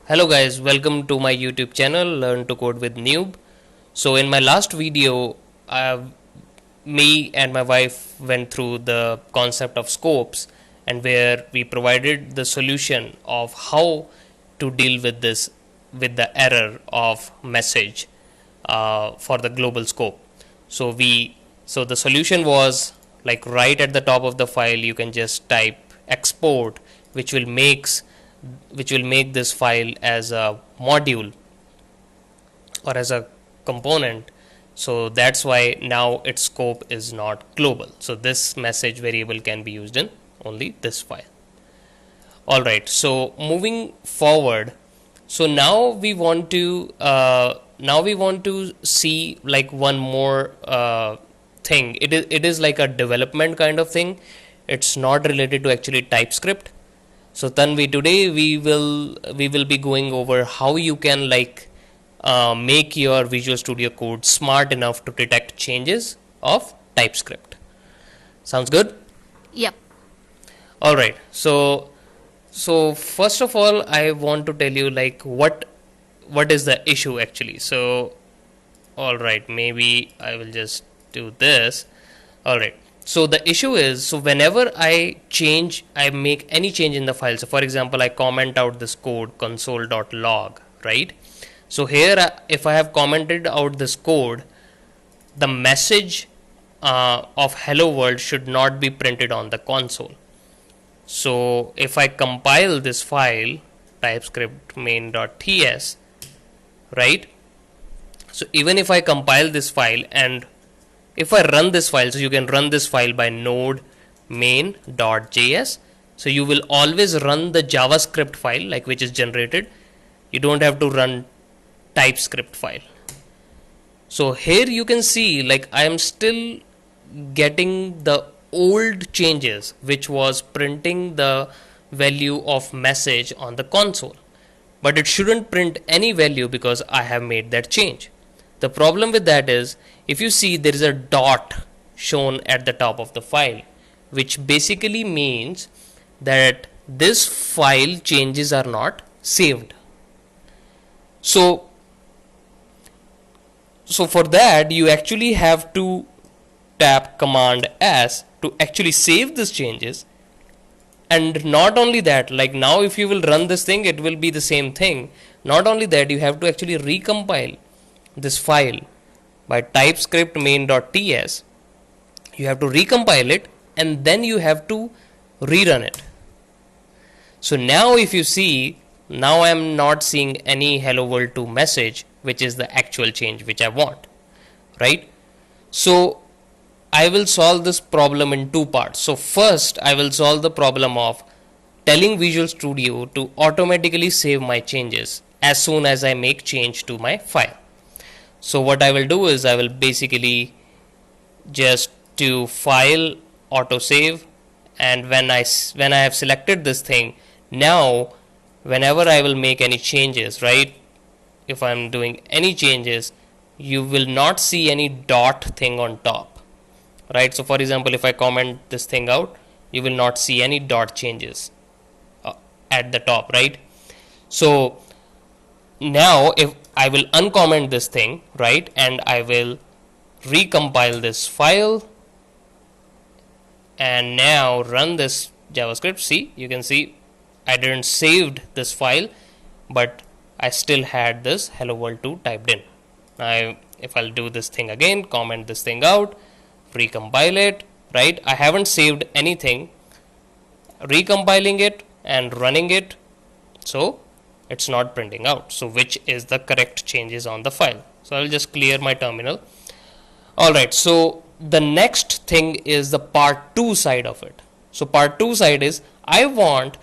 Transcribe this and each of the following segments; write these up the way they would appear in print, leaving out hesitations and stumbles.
Hello guys, welcome to my YouTube channel Learn to Code with Noob. So in my last video, me and my wife went through the concept of scopes and where we provided the solution of how to deal with this with the error of message for the global scope. So the solution was like right at the top of the file you can just type export, which will make this file as a module or as a component. So that's why now its scope is not global. So this message variable can be used in only this file. Alright, so moving forward, so now we want to see like one more thing. It is like a development kind of thing. It's not related to actually TypeScript. So Tanvi, today we will be going over how you can make your Visual Studio Code smart enough to detect changes of TypeScript. Sounds good? Yep. All right. So first of all, I want to tell you like what is the issue actually. So all right, maybe I will just do this. All right. So the issue is, so whenever I make any change in the file. So for example, I comment out this code console.log, right? So here, if I have commented out this code, the message of hello world should not be printed on the console. So if I compile this file, typescript main.ts, right? So even if I compile this file and if I run this file, so you can run this file by node main.js. So you will always run the JavaScript file like which is generated. You don't have to run TypeScript file. So here you can see like I am still getting the old changes which was printing the value of message on the console. But it shouldn't print any value because I have made that change. The problem with that is, if you see there is a dot shown at the top of the file, which basically means that this file changes are not saved. So for that you actually have to tap Command S to actually save these changes. And not only that, like now if you will run this thing, it will be the same thing. Not only that, you have to actually recompile this file by typescript main.ts. You have to recompile it and then you have to rerun it. So now if you see, now I am not seeing any hello world 2 message, which is the actual change which I want, right? So I will solve this problem in two parts. So first I will solve the problem of telling Visual Studio to automatically save my changes as soon as I make change to my file. So what I will do is I will basically just do file autosave, and when I have selected this thing, now whenever I will make any changes, right, if I am doing any changes, you will not see any dot thing on top, right? So for example, if I comment this thing out, you will not see any dot changes at the top, right? So now if I will uncomment this thing, right, and I will recompile this file and now run this JavaScript. See, you can see I didn't saved this file, but I still had this hello world 2 typed in. Now if I'll do this thing again, comment this thing out, recompile it, right, I haven't saved anything, recompiling it and running it, so it's not printing out. So which is the correct changes on the file. So I'll just clear my terminal. Alright, so the next thing is the part 2 side of it. So part 2 side is I want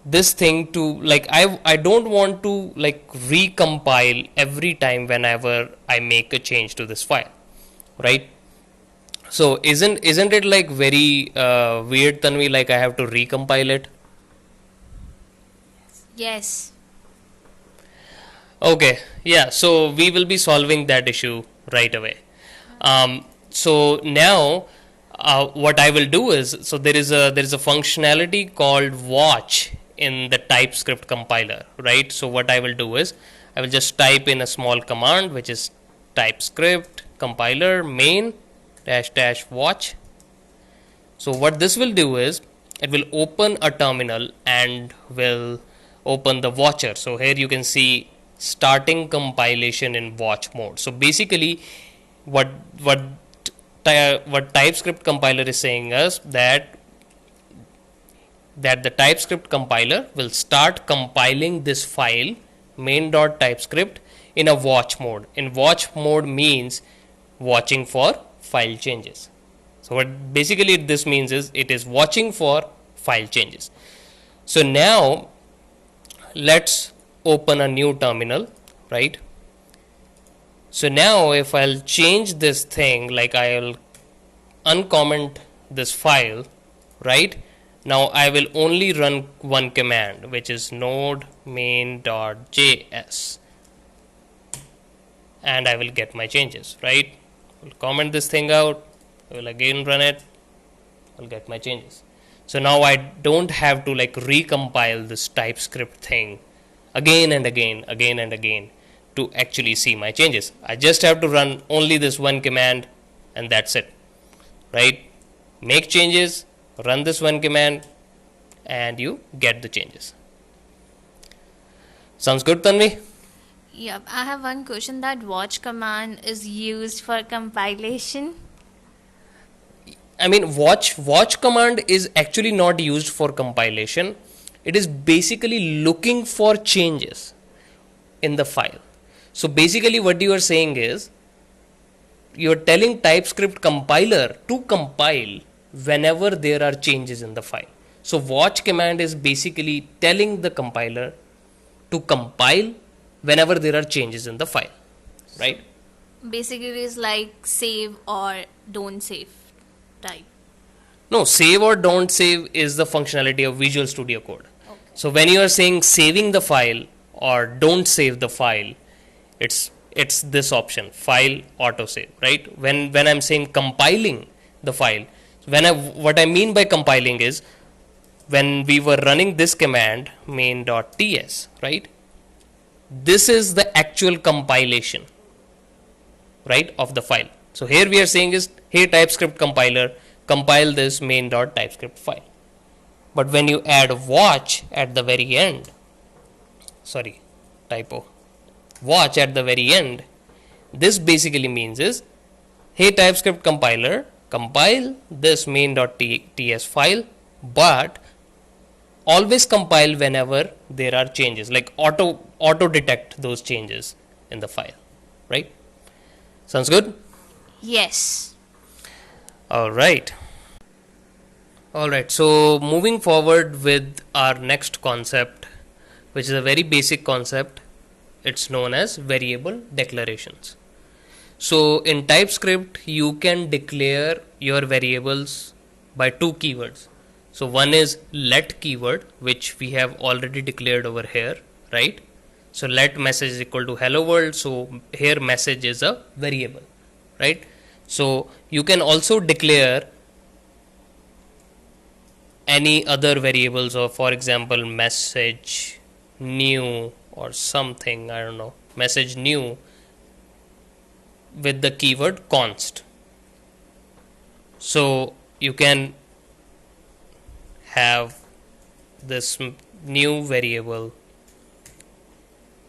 this thing to like I don't want to like recompile every time whenever I make a change to this file, right? So isn't it like very weird, Tanvi, like I have to recompile it? Yes. Okay, yeah, so we will be solving that issue right away. So now what I will do is, so there is a functionality called watch in the TypeScript compiler, right? So what I will do is I will just type in a small command, which is TypeScript Compiler main -- watch. So what this will do is it will open a terminal and will open the watcher. So here you can see starting compilation in watch mode. So basically what what what TypeScript compiler is saying is that the TypeScript compiler will start compiling this file main.typescript in a watch mode. In watch mode means watching for file changes. So what basically this means is it is watching for file changes. So now let's open a new terminal, right? So now if I'll change this thing, like I'll uncomment this file, right? Now I will only run one command, which is node main.js, and I will get my changes, right? I'll comment this thing out, I will again run it, I'll get my changes. So now I don't have to like recompile this TypeScript thing again and again to actually see my changes. I just have to run only this one command and that's it, right? Make changes, run this one command, and you get the changes. Sounds good, Tanvi? Yep, I have one question. That watch command is used for compilation. I mean, watch command is actually not used for compilation. It is basically looking for changes in the file. So basically what you are saying is you are telling TypeScript compiler to compile whenever there are changes in the file. So watch command is basically telling the compiler to compile whenever there are changes in the file, right? Basically, it is like save or don't save type. No, save or don't save is the functionality of Visual Studio Code. Okay. So when you are saying saving the file or don't save the file, it's this option, file autosave, right? When I'm saying compiling the file, what I mean by compiling is when we were running this command main.ts, right? This is the actual compilation, right, of the file. So here we are saying is, hey TypeScript compiler, compile this main.typescript file. But when you add watch at the very end, sorry, typo, watch at the very end, this basically means is, hey TypeScript compiler, compile this main.ts file, but always compile whenever there are changes, like auto detect those changes in the file, right? Sounds good? Yes. All right. So moving forward with our next concept, which is a very basic concept. It's known as variable declarations. So in TypeScript, you can declare your variables by two keywords. So one is let keyword, which we have already declared over here, right? So let message is equal to hello world. So here message is a variable, right? So you can also declare any other variables, or for example message new or something, I don't know, message new with the keyword const. So you can have this new variable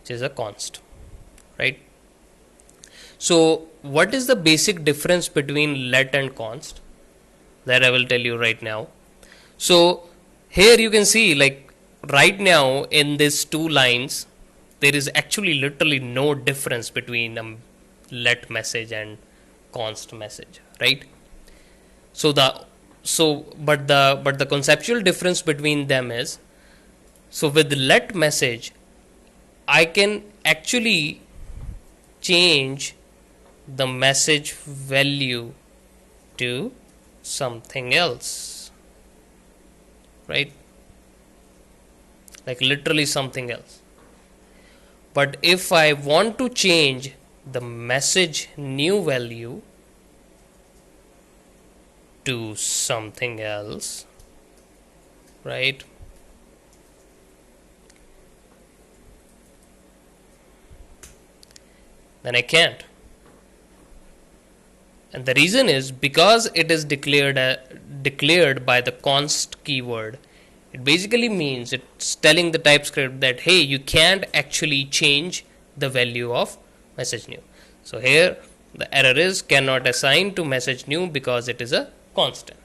which is a const, right? So what is the basic difference between let and const? That I will tell you right now. So here you can see, like right now in these two lines, there is actually literally no difference between let message and const message, right? So but the conceptual difference between them is, so with let message, I can actually change the message value to something else, right? Like literally something else. But if I want to change the message new value to something else, right? then I can't. And the reason is because it is declared by the const keyword. It basically means it's telling the TypeScript that hey, you can't actually change the value of message new. So here the error is cannot assign to message new because it is a constant.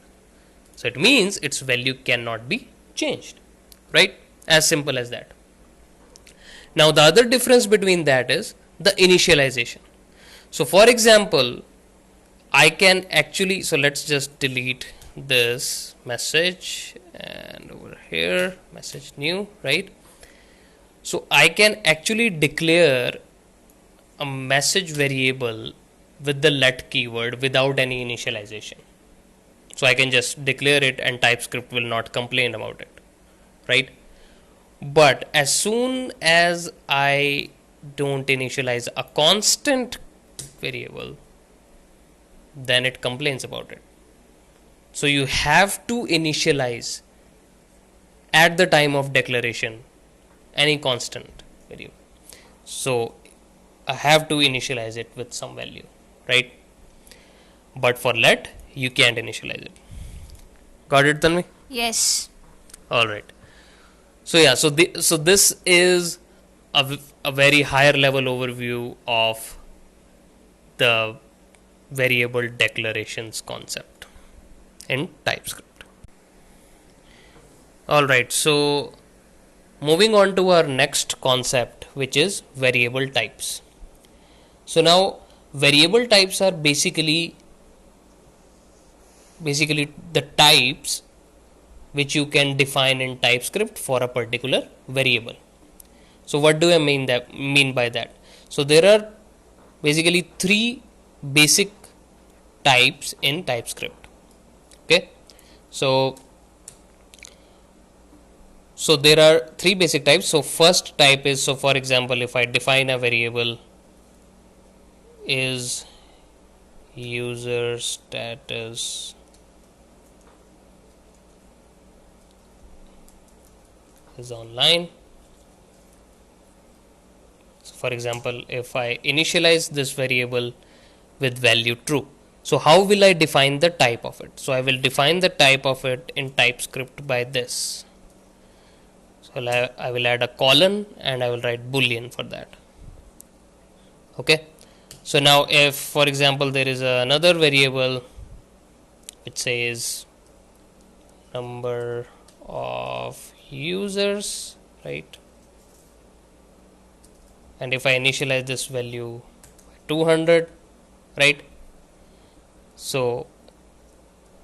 So it means its value cannot be changed, right? As simple as that. Now the other difference between that is the initialization. So for example, I can actually, so let's just delete this message and over here message new, right? So I can actually declare a message variable with the let keyword without any initialization. So I can just declare it and TypeScript will not complain about it, right? But as soon as I don't initialize a constant variable, then it complains about it. So you have to initialize at the time of declaration any constant variable. So I have to initialize it with some value, right? But for let, you can't initialize it. Got it, Tanvi? Yes. All right. So yeah, so this is a very higher level overview of the variable declarations concept in TypeScript. All right. So moving on to our next concept, which is variable types. So now variable types are basically the types which you can define in TypeScript for a particular variable. So what do I mean by that? So there are basically three basic types in TypeScript. Okay, so there are three basic types. So first type is, so for example, if I define a variable is user status is online. So for example, if I initialize this variable with value true, so how will I define the type of it? So I will define the type of it in TypeScript by this. So I will add a colon and I will write boolean for that. Okay. So now if for example there is another variable which says number of users, right? And if I initialize this value 200, right? So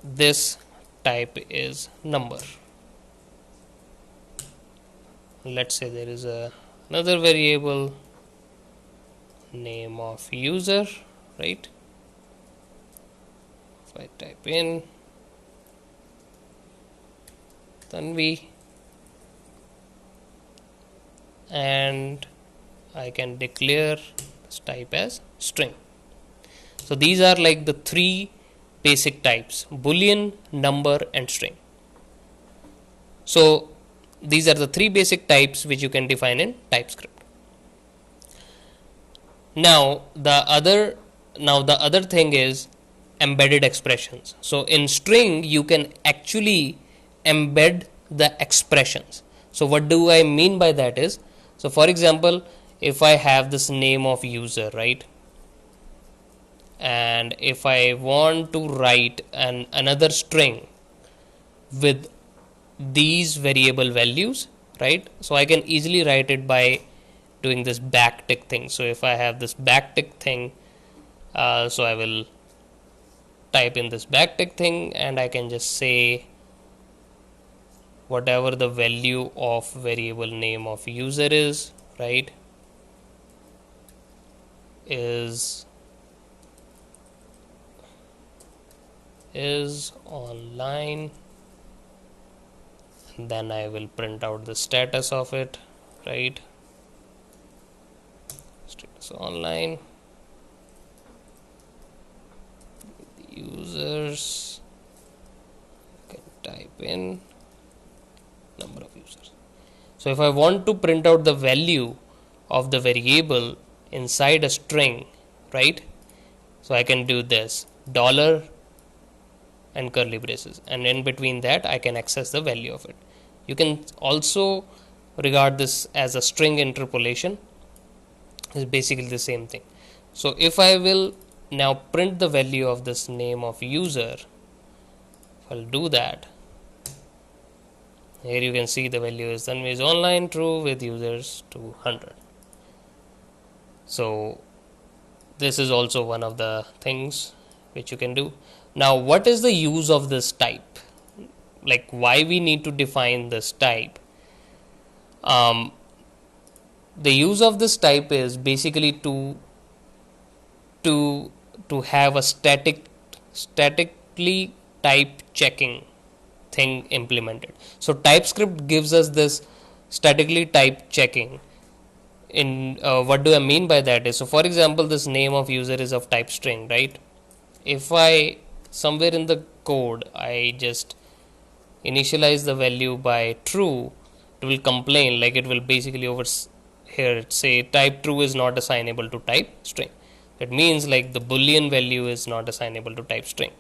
this type is number. Let's say there is another variable name of user, right? If I type in Tanvi and I can declare this type as string. So these are like the three basic types: boolean, number and string. So these are the three basic types which you can define in TypeScript. Now the other thing is embedded expressions. So in string you can actually embed the expressions. So what do I mean by that is, so for example, if I have this name of user, right, and if I want to write another string with these variable values, right, so I can easily write it by doing this backtick thing. So if I have this backtick thing, so I will type in this backtick thing and I can just say whatever the value of variable name of user is, right, is online, and then I will print out the status of it, right, status online, users, you can type in number of users. So if I want to print out the value of the variable inside a string, right? So I can do this dollar and curly braces, and in between that I can access the value of it. You can also regard this as a string interpolation. It's basically the same thing. So if I will now print the value of this name of user, I'll do that. Here you can see the value is Tanvi is online, true, with users 200. So this is also one of the things which you can do. Now what is the use of this type? Like why we need to define this type? The use of this type is basically to have a statically type checking thing implemented. So TypeScript gives us this statically type checking. In what do I mean by that is, so for example, this name of user is of type string, right? If I somewhere in the code I just initialize the value by true, it will complain, like it will basically over here say type true is not assignable to type string. It means like the boolean value is not assignable to type string.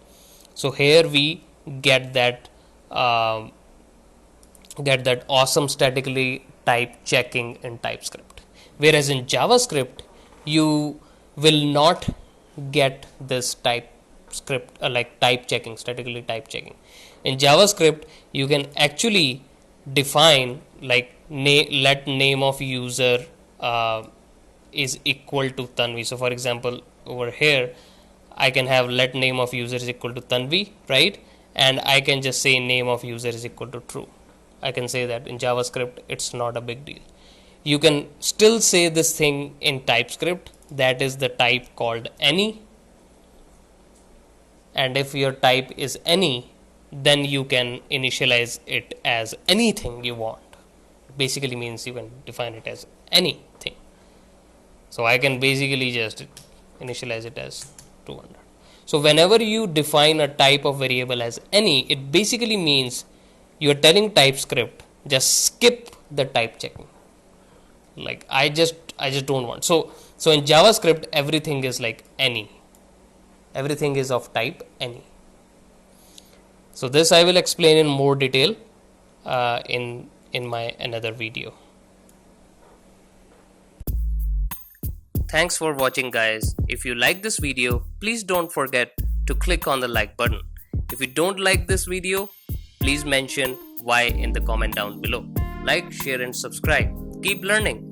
So here we get that awesome statically type checking in TypeScript. Whereas in JavaScript, you will not get this TypeScript like type checking, statically type checking. In JavaScript, you can actually define like let name of user is equal to Tanvi. So for example, over here, I can have let name of user is equal to Tanvi, right? And I can just say name of user is equal to true. I can say that in JavaScript, it's not a big deal. You can still say this thing in TypeScript, that is the type called any. And if your type is any, then you can initialize it as anything you want. It basically means you can define it as anything. So I can basically just initialize it as 200. So whenever you define a type of variable as any, it basically means you are telling TypeScript just skip the type checking. Like I just don't want. So in JavaScript everything is like any. Everything is of type any. So this I will explain in more detail in my another video. Thanks for watching, guys. If you like this video, please don't forget to click on the like button. If you don't like this video, please mention why in the comment down below. Like, share and subscribe. Keep learning.